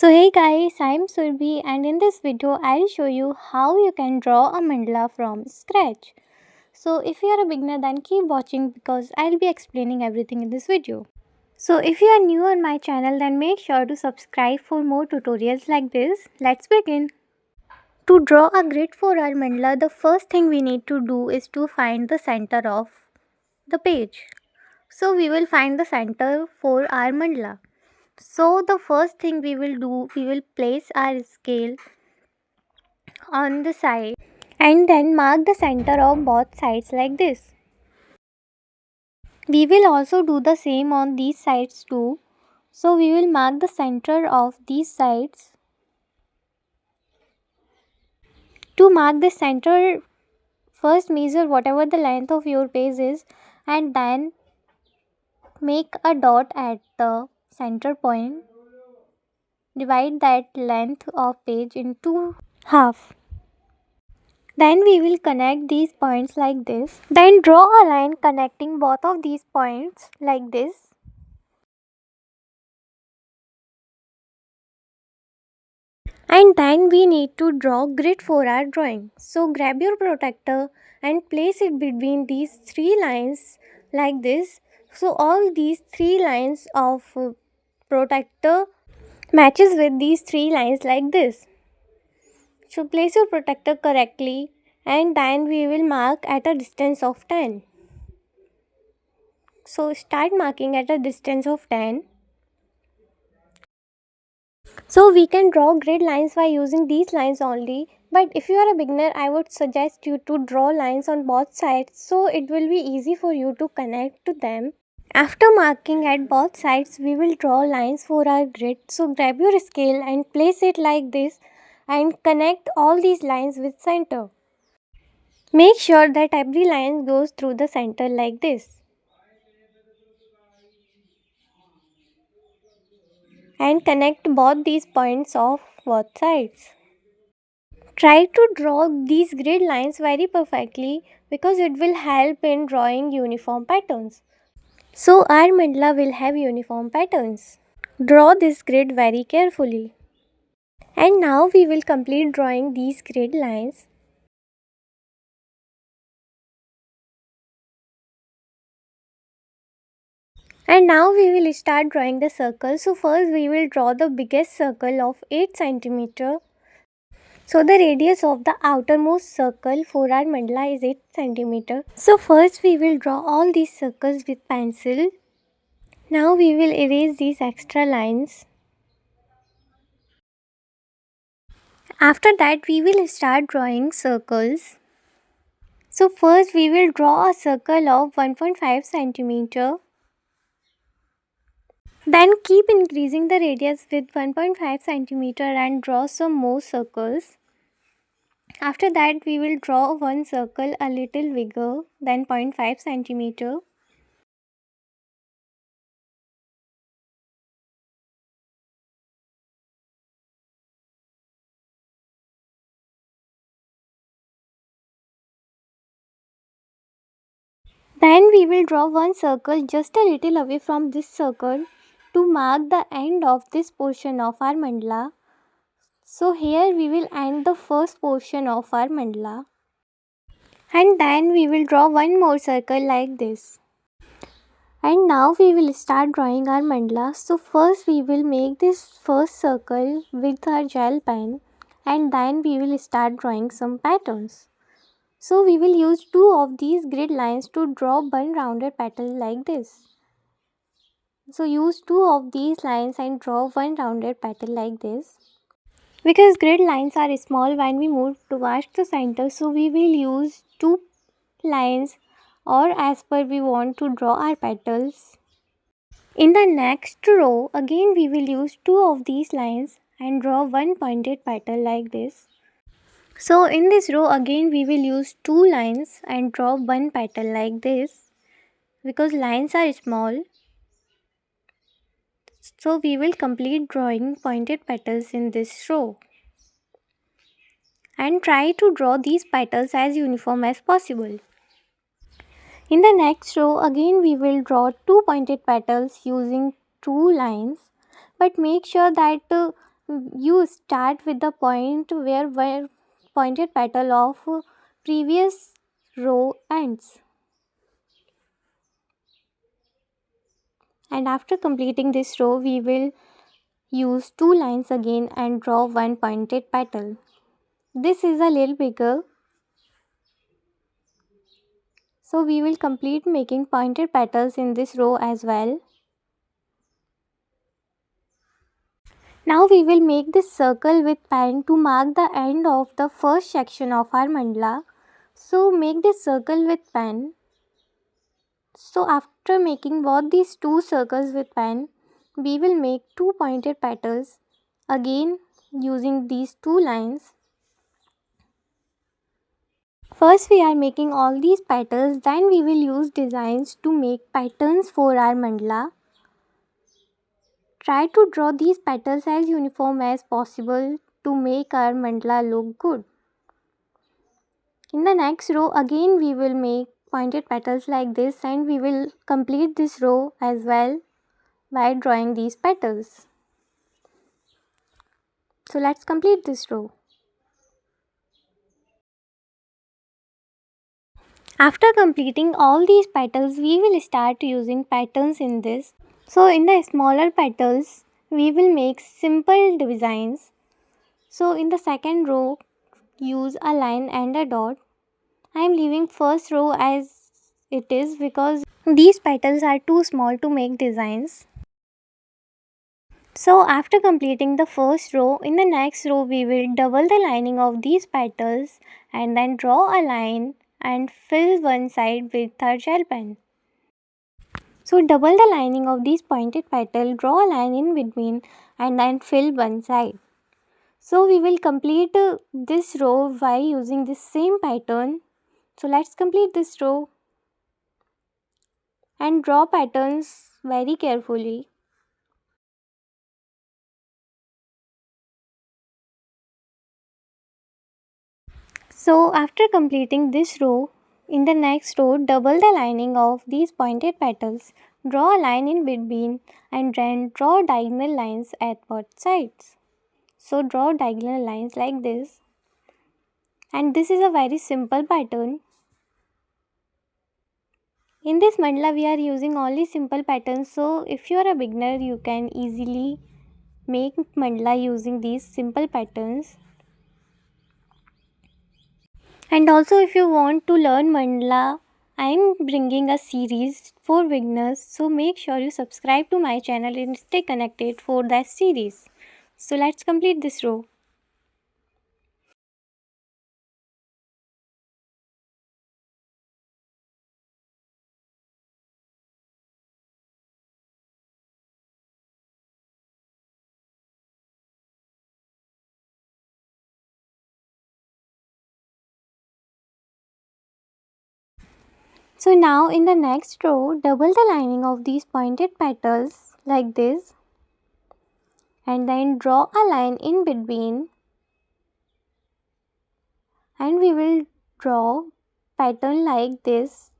So hey guys, I'm Surbhi and in this video I'll show you how you can draw a mandala from scratch. So if you are a beginner then keep watching because I'll be explaining everything in this video. So if you are new on my channel then make sure to subscribe for more tutorials like this. Let's begin. To draw a grid for our mandala, the first thing we need to do is to find the center of the page. So we will find the center for our mandala. So the first thing we will do, we will place our scale on the side and then mark the center of both sides like this. We will also do the same on these sides too. So we will mark the center of these sides. To mark the center, first measure whatever the length of your page is and then make a dot at the center point. Divide that length of page into half. Then we will connect these points like this. Then draw a line connecting both of these points like this. And then we need to draw grid for our drawing. So grab your protractor and place it between these three lines like this. So all these three lines of protractor matches with these three lines like this. So place your protractor correctly and then we will mark at a distance of 10. So start marking at a distance of 10. So we can draw grid lines by using these lines only. But if you are a beginner, I would suggest you to draw lines on both sides so it will be easy for you to connect to them. After marking at both sides, we will draw lines for our grid. So grab your scale and place it like this and connect all these lines with center. Make sure that every line goes through the center like this. And connect both these points of both sides. Try to draw these grid lines very perfectly because it will help in drawing uniform patterns. So our mandala will have uniform patterns. Draw this grid very carefully. And now we will complete drawing these grid lines. And now we will start drawing the circle. So first we will draw the biggest circle of 8 cm. So the radius of the outermost circle for our mandala is 8 cm. So first we will draw all these circles with pencil. Now we will erase these extra lines. After that we will start drawing circles. So first we will draw a circle of 1.5 cm. Then keep increasing the radius with 1.5 cm and draw some more circles. After that we will draw one circle a little bigger than 0.5 cm. Then we will draw one circle just a little away from this circle to mark the end of this portion of our mandala. So here we will end the first portion of our mandala. And then we will draw one more circle like this. And now we will start drawing our mandala. So first we will make this first circle with our gel pen and then we will start drawing some patterns. So we will use two of these grid lines to draw one rounded petal like this. So use two of these lines and draw one rounded petal like this. Because grid lines are small when we move towards the center, so we will use two lines or as per we want to draw our petals. In the next row, again we will use two of these lines and draw one pointed petal like this. So in this row again we will use two lines and draw one petal like this. Because lines are small, so we will complete drawing pointed petals in this row. And try to draw these petals as uniform as possible. In the next row again we will draw two pointed petals using two lines, but make sure that you start with the point where pointed petal of previous row ends. And after completing this row, we will use two lines again and draw one pointed petal. This is a little bigger, so we will complete making pointed petals in this row as well. Now we will make this circle with pen to mark the end of the first section of our mandala. So make this circle with pen. So after making both these two circles with pen, we will make two pointed petals again using these two lines. First we are making all these petals, then we will use designs to make patterns for our mandala. Try to draw these petals as uniform as possible to make our mandala look good. In the next row again we will make pointed petals like this, and we will complete this row as well by drawing these petals. So let's complete this row. After completing all these petals, we will start using patterns in this. So in the smaller petals, we will make simple designs. So in the second row, use a line and a dot. I am leaving first row as it is because these petals are too small to make designs. So after completing the first row, in the next row we will double the lining of these petals and then draw a line and fill one side with our gel pen. So double the lining of these pointed petal, draw a line in between and then fill one side. So we will complete this row by using this same pattern. So let's complete this row and draw patterns very carefully. So after completing this row, in the next row double the lining of these pointed petals, draw a line in between and then draw diagonal lines at both sides. So draw diagonal lines like this, and this is a very simple pattern. In this mandala we are using only simple patterns, so if you are a beginner you can easily make mandala using these simple patterns. And also if you want to learn mandala, I am bringing a series for beginners, so make sure you subscribe to my channel and stay connected for that series. So let's complete this row. So now in the next row, double the lining of these pointed petals like this and then draw a line in between, and we will draw pattern like this.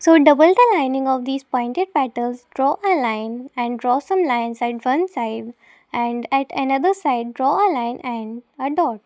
So double the lining of these pointed petals, draw a line and draw some lines at one side, and at another side draw a line and a dot.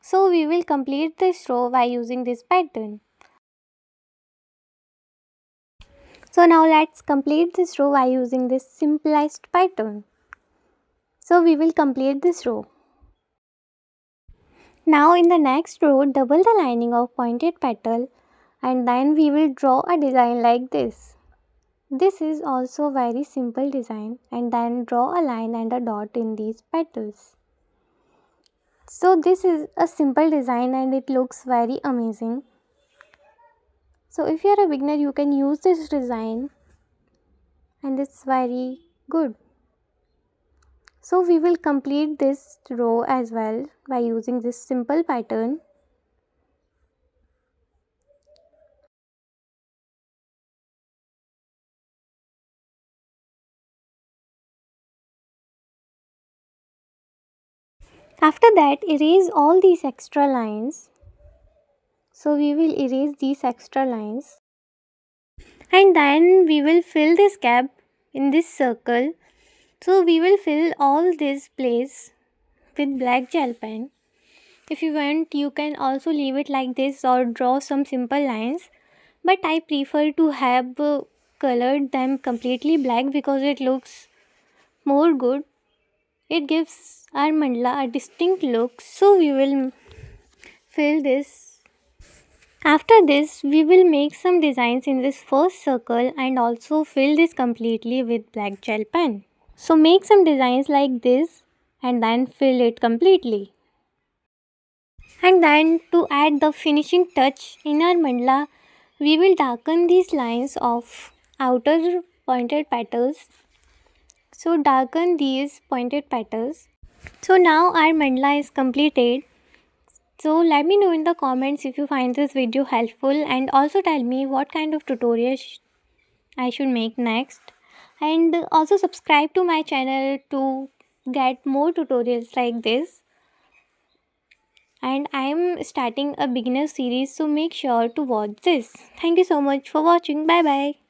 So we will complete this row by using this pattern. So now let's complete this row by using this simplest pattern. So we will complete this row. Now in the next row, double the lining of pointed petal and then we will draw a design like this. This is also very simple design, and then draw a line and a dot in these petals. So this is a simple design and it looks very amazing. So if you are a beginner you can use this design and it's very good. So we will complete this row as well by using this simple pattern. After that, erase all these extra lines. So we will erase these extra lines. And then we will fill this gap in this circle. So we will fill all this place with black gel pen. If you want, you can also leave it like this or draw some simple lines. But I prefer to have colored them completely black because it looks more good. It gives our mandala a distinct look. So we will fill this. After this, we will make some designs in this first circle and also fill this completely with black gel pen. So make some designs like this and then fill it completely. And then to add the finishing touch in our mandala, we will darken these lines of outer pointed petals. So darken these pointed petals. So now our mandala is completed. So let me know in the comments if you find this video helpful, and also tell me what kind of tutorial I should make next. And also subscribe to my channel to get more tutorials like this. And I am starting a beginner series, so make sure to watch this. Thank you so much for watching. Bye bye.